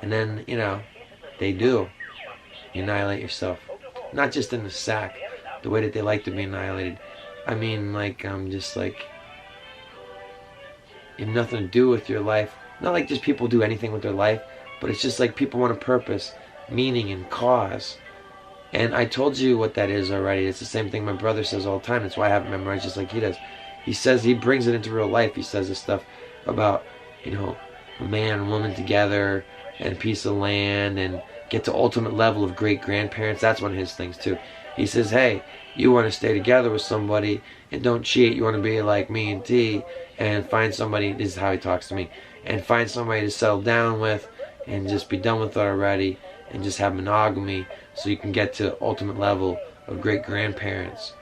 And then, you know, they do. You annihilate yourself. Not just in the sack, the way that they like to be annihilated. I mean, like, just like, you have nothing to do with your life. Not like just people do anything with their life, but it's just like people want a purpose, meaning, and cause. And I told you what that is already. It's the same thing my brother says all the time. That's why I have it memorized just like he does. He says, he brings it into real life. He says this stuff about, you know, a man and woman together and a piece of land and get to ultimate level of great grandparents. That's one of his things too. He says, hey, you want to stay together with somebody and don't cheat. You want to be like me and T and find somebody, this is how he talks to me, and find somebody to settle down with and just be done with it already and just have monogamy so you can get to ultimate level of great grandparents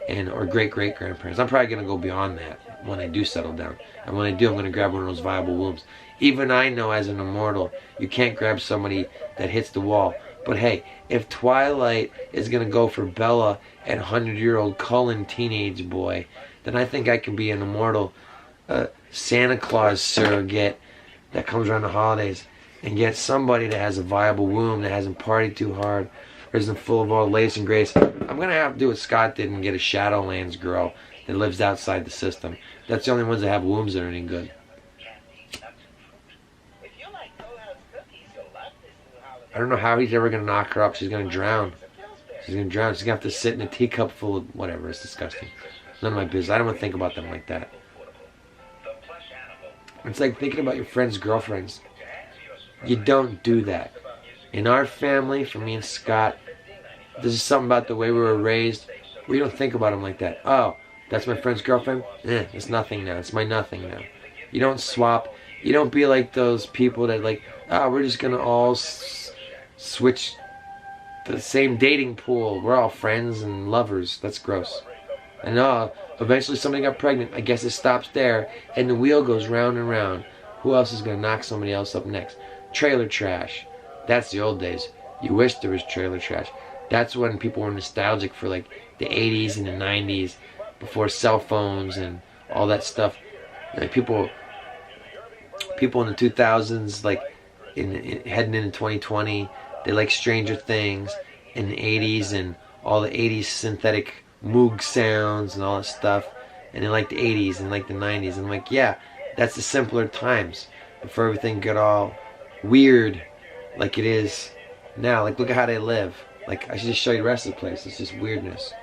and or great great grandparents. I'm probably gonna go beyond that when I do settle down. And when I do, I'm gonna grab one of those viable wombs. Even I know as an immortal, you can't grab somebody that hits the wall. But hey, if Twilight is gonna go for Bella and 100-year-old Cullen teenage boy, then I think I can be an immortal Santa Claus surrogate that comes around the holidays and get somebody that has a viable womb, that hasn't partied too hard, or isn't full of all lace and grace. I'm going to have to do what Scott did and get a Shadowlands girl that lives outside the system. That's the only ones that have wombs that are any good. I don't know how he's ever going to knock her up. She's going to drown. She's going to drown. She's going to have to sit in a teacup full of whatever. It's disgusting. None of my business. I don't want to think about them like that. It's like thinking about your friends' girlfriends. You don't do that. In our family, for me and Scott, this is something about the way we were raised. We don't think about them like that. Oh, that's my friend's girlfriend? It's nothing now. It's my nothing now. You don't swap. You don't be like those people that like, oh, we're just going to all switch the same dating pool. We're all friends and lovers. That's gross. And eventually somebody got pregnant. I guess it stops there. And the wheel goes round and round. Who else is going to knock somebody else up next? Trailer trash. That's the old days. You wish there was trailer trash. That's when people were nostalgic for like the 80s and the 90s, before cell phones and all that stuff. Like people in the 2000s, like heading into 2020, they like Stranger Things in the 80s and all the 80s synthetic Moog sounds and all that stuff. And they like the 80s and like the 90s. And I'm like, yeah, that's the simpler times before everything got all weird like it is now. Like, look at how they live. Like, I should just show you the rest of the place. It's just weirdness.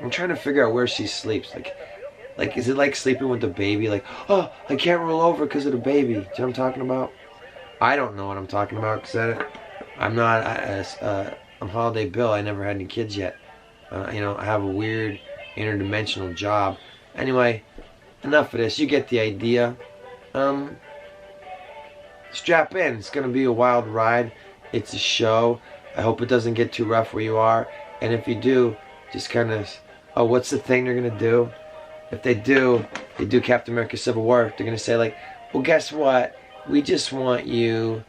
I'm trying to figure out where she sleeps. Like, is it like sleeping with the baby? Like, oh, I can't roll over because of the baby. Do you know what I'm talking about? I don't know what I'm talking about because I'm not, I'm Holiday Bill. I never had any kids yet. You know, I have a weird interdimensional job. Anyway, enough of this. You get the idea. Strap in. It's going to be a wild ride. It's a show. I hope it doesn't get too rough where you are. And if you do, just kind of, oh, what's the thing they're going to do? If they do Captain America Civil War, they're going to say like, well, guess what? We just want you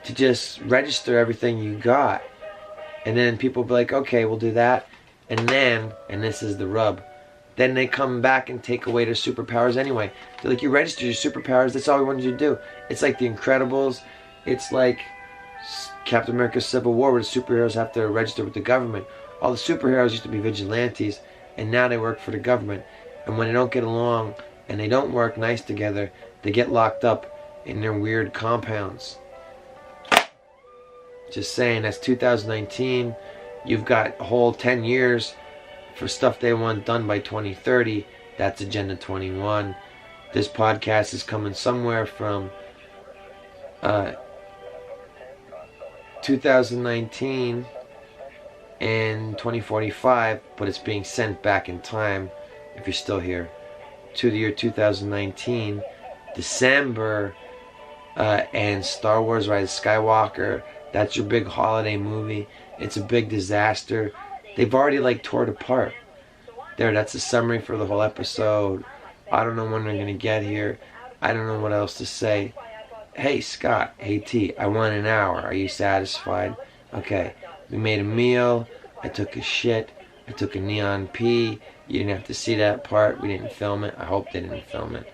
to just register everything you got. And then people will be like, okay, we'll do that. And then, and this is the rub, then they come back and take away their superpowers anyway. They're like, you registered your superpowers, that's all we wanted you to do. It's like The Incredibles. It's like Captain America Civil War, where the superheroes have to register with the government. All the superheroes used to be vigilantes, and now they work for the government. And when they don't get along, and they don't work nice together, they get locked up in their weird compounds. Just saying, that's 2019. You've got a whole 10 years for stuff they want done by 2030. That's Agenda 21. This podcast is coming somewhere from 2019 and 2045, but it's being sent back in time, if you're still here, to the year 2019, December, and Star Wars Rise of Skywalker. That's your big holiday movie. It's a big disaster. They've already like tore it apart. There, that's a summary for the whole episode. I don't know when they're gonna get here. I don't know what else to say. Hey Scott, hey T, I want an hour. Are you satisfied? Okay, we made a meal. I took a shit. I took a neon pee. You didn't have to see that part. We didn't film it. I hope they didn't film it.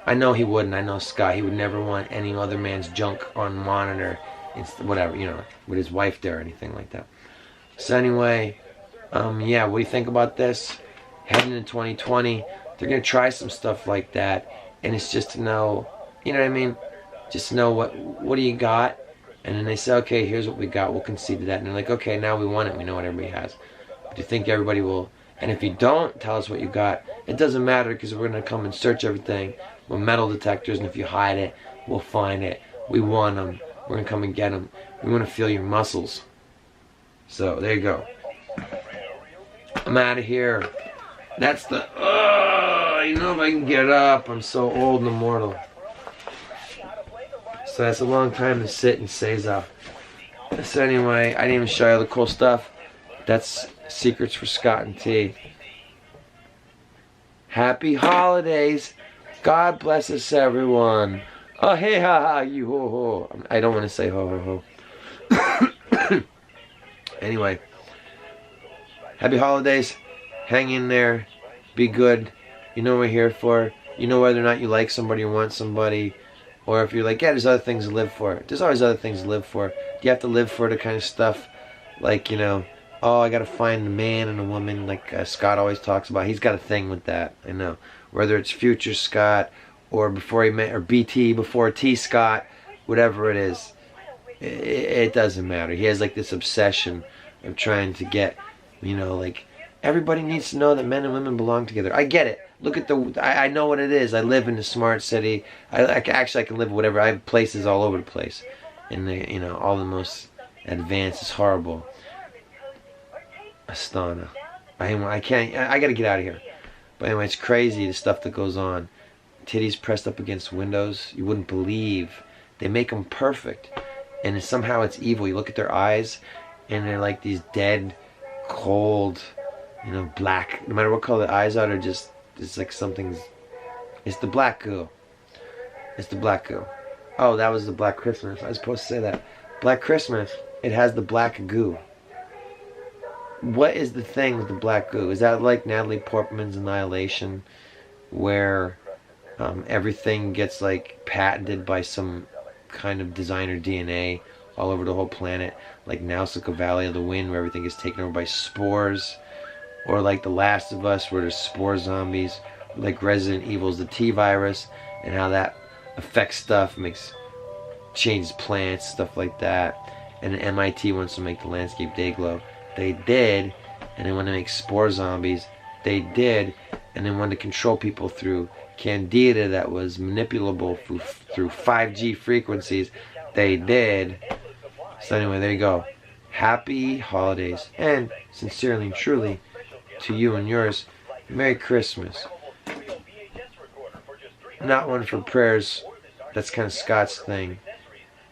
I know he wouldn't. I know Scott. He would never want any other man's junk on monitor. It's whatever, you know, with his wife there or anything like that. So anyway, yeah, what do you think about this? Heading into 2020, they're gonna try some stuff like that, and it's just to know, you know what I mean? Just to know what do you got, and then they say, okay, here's what we got. We'll concede to that, and they're like, okay, now we want it. We know what everybody has. But do you think everybody will? And if you don't tell us what you got, it doesn't matter because we're gonna come and search everything with metal detectors, and if you hide it, we'll find it. We want them. We're gonna come and get them. We want to feel your muscles. So there you go. I'm out of here. That's the. You know, if I can get up, I'm so old and immortal. So that's a long time to sit in Seiza. So anyway, I didn't even show you all the cool stuff. That's Secrets for Scott and T. Happy holidays. God bless us, everyone. Oh, hey, ha, ha, you, ho, ho. I don't want to say ho, ho, ho. Anyway, happy holidays. Hang in there. Be good. You know what we're here for. You know whether or not you like somebody or want somebody. Or if you're like, yeah, there's other things to live for. There's always other things to live for. Do you have to live for the kind of stuff like, you know, oh, I got to find a man and a woman like Scott always talks about. He's got a thing with that. I know. Whether it's future Scott or before he met, or BT before T Scott, whatever it is. It doesn't matter. He has like this obsession of trying to get, you know, like everybody needs to know that men and women belong together. I get it. Look at the. I know what it is. I live in a smart city. I can live whatever. I have places all over the place, and they, you know, all the most advanced is horrible. Astana. I can't. I gotta get out of here. But anyway, it's crazy the stuff that goes on. Titties pressed up against windows. You wouldn't believe. They make them perfect. And somehow it's evil. You look at their eyes, and they're like these dead, cold, you know, black. No matter what color the eyes are, they're just, it's like something's, it's the black goo. It's the black goo. Oh, that was the Black Christmas. I was supposed to say that. Black Christmas, it has the black goo. What is the thing with the black goo? Is that like Natalie Portman's Annihilation, where everything gets like patented by some kind of designer DNA all over the whole planet, like Nausicaa Valley of the Wind, where everything is taken over by spores, or like The Last of Us, where there's spore zombies, like Resident Evil's the T-virus, and how that affects stuff, changes plants, stuff like that. And MIT wants to make the landscape day glow. They did, and they want to make spore zombies. They did, and they wanted to control people through candida that was manipulable through 5G frequencies. They did. So anyway, there you go. Happy holidays, and sincerely and truly to you and yours, Merry Christmas. Not one for prayers. That's kind of Scott's thing.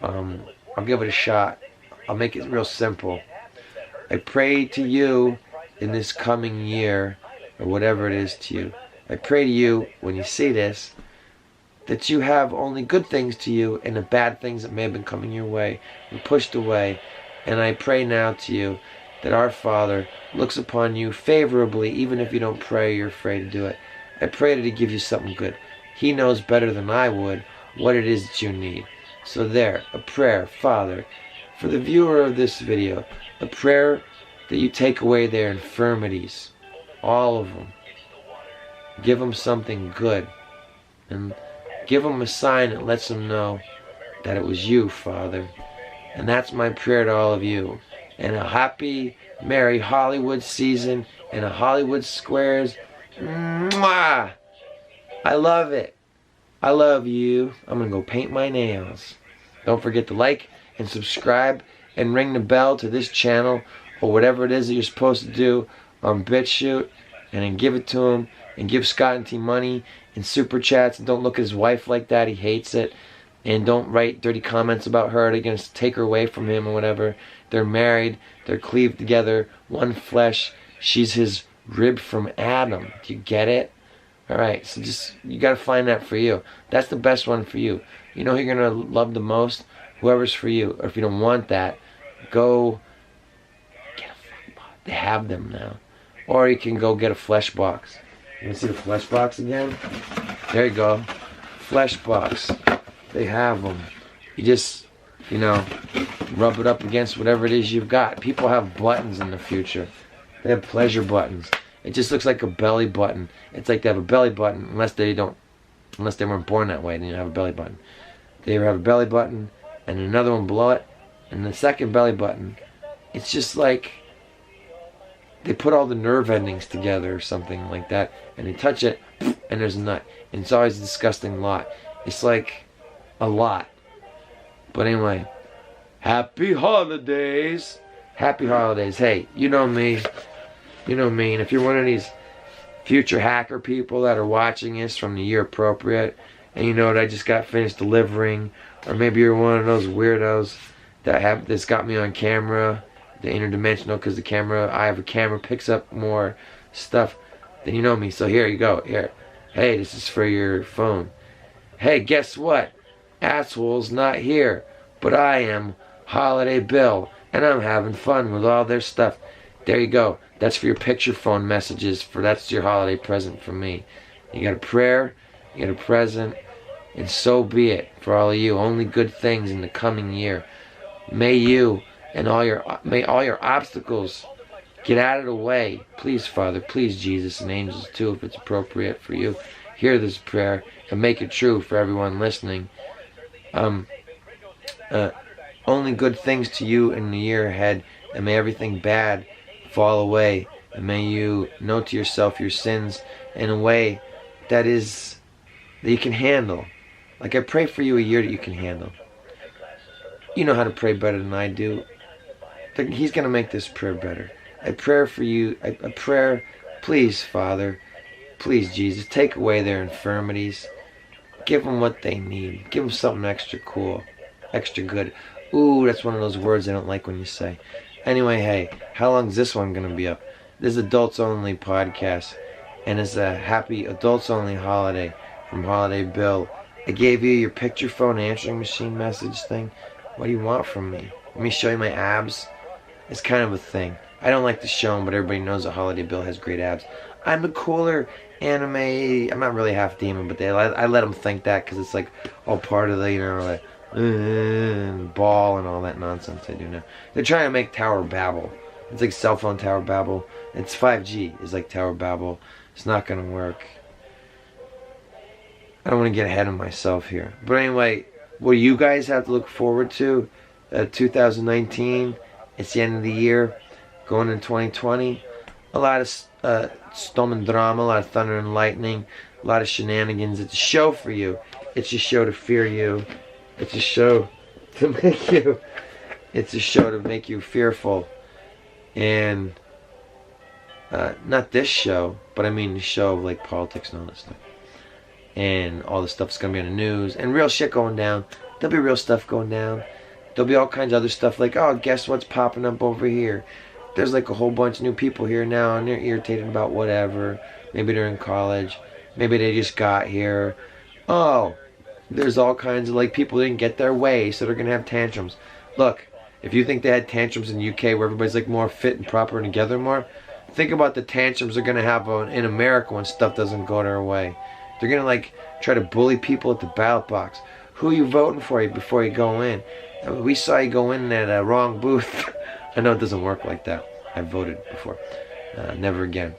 I'll give it a shot. I'll make it real simple. I pray to you in this coming year, or whatever it is to you. I pray to you, when you see this, that you have only good things to you, and the bad things that may have been coming your way were pushed away. And I pray now to you that our Father looks upon you favorably, even if you don't pray, you're afraid to do it. I pray that He gives you something good. He knows better than I would what it is that you need. So there, a prayer, Father, for the viewer of this video, a prayer that you take away their infirmities, all of them. Give them something good, and give them a sign that lets them know that it was you, Father. And that's my prayer to all of you. And a happy, merry Hollywood season, and a Hollywood Squares. Mwah! I love it. I love you. I'm going to go paint my nails. Don't forget to like and subscribe and ring the bell to this channel, or whatever it is that you're supposed to do on BitChute, and then give it to him, and give Scott and T money and super chats, and don't look at his wife like that. He hates it. And don't write dirty comments about her. They're going to take her away from him or whatever. They're married. They're cleaved together. One flesh. She's his rib from Adam. Do you get it? Alright, so just, you got to find that for you. That's the best one for you. You know who you're going to love the most? Whoever's for you. Or if you don't want that, go get a flesh box. They have them now. Or you can go get a flesh box. You want to see the flesh box again? There you go. Fleshbox. They have them. You just, you know, rub it up against whatever it is you've got. People have buttons in the future. They have pleasure buttons. It just looks like a belly button. It's like they have a belly button, unless they weren't born that way. They didn't have a belly button. They have a belly button and another one below it, and the second belly button. It's just like they put all the nerve endings together or something like that, and they touch it, and there's a nut. And it's always a disgusting lot. It's like a lot. But anyway, happy holidays. Happy holidays. Hey, you know me. You know me. And if you're one of these future hacker people that are watching this from the year appropriate, and you know what I just got finished delivering, or maybe you're one of those weirdos that's got me on camera, the interdimensional, because I have a camera picks up more stuff, then you know me. So here you go. Here. Hey, this is for your phone. Hey, guess what? Asshole's not here, but I am, Holiday Bill, and I'm having fun with all their stuff. There you go. That's for your picture phone messages. That's your holiday present from me. You got a prayer, you got a present, and so be it for all of you. Only good things in the coming year. May you and may all your obstacles get out of the way. Please, Father, please, Jesus, and angels too, if it's appropriate for you. Hear this prayer and make it true for everyone listening. Only good things to you in the year ahead, and may everything bad fall away, and may you know to yourself your sins in a way that you can handle. Like I pray for you a year that you can handle. You know how to pray better than I do. He's going to make this prayer better. I pray for you, a prayer, please, Father, please, Jesus, take away their infirmities. Give them what they need. Give them something extra cool, extra good. Ooh, that's one of those words I don't like when you say. Anyway, hey, how long is this one going to be up? This is Adults Only Podcast, and it's a happy Adults Only holiday from Holiday Bill. I gave you your picture phone answering machine message thing. What do you want from me? Let me show you my abs. It's kind of a thing. I don't like to show them, but everybody knows that Holiday Bill has great abs. I'm a cooler anime. I'm not really half demon, but I let them think that because it's like all part of the, you know, like ball and all that nonsense I do now. They're trying to make Tower Babel. It's like cell phone Tower Babel. It's 5G. It's like Tower Babel. It's not going to work. I don't want to get ahead of myself here. But anyway, what do you guys have to look forward to? 2019. It's the end of the year. Going into 2020. A lot of storm and drama. A lot of thunder and lightning. A lot of shenanigans. It's a show for you. It's a show to fear you. It's a show to make you. It's a show to make you fearful. And not this show, but I mean the show of like politics and all that stuff. And all the stuff's gonna be on the news and real shit going down. There'll be real stuff going down. There'll be all kinds of other stuff like, oh, guess what's popping up over here? There's like a whole bunch of new people here now, and they're irritated about whatever. Maybe they're in college. Maybe they just got here. Oh, there's all kinds of like people didn't get their way, so they're gonna have tantrums. Look, if you think they had tantrums in the UK where everybody's like more fit and proper and together more, think about the tantrums they're gonna have in America when stuff doesn't go their way. They're gonna like try to bully people at the ballot box. Who are you voting for before you go in? We saw you go in that wrong booth. I know it doesn't work like that. I voted before. Never again.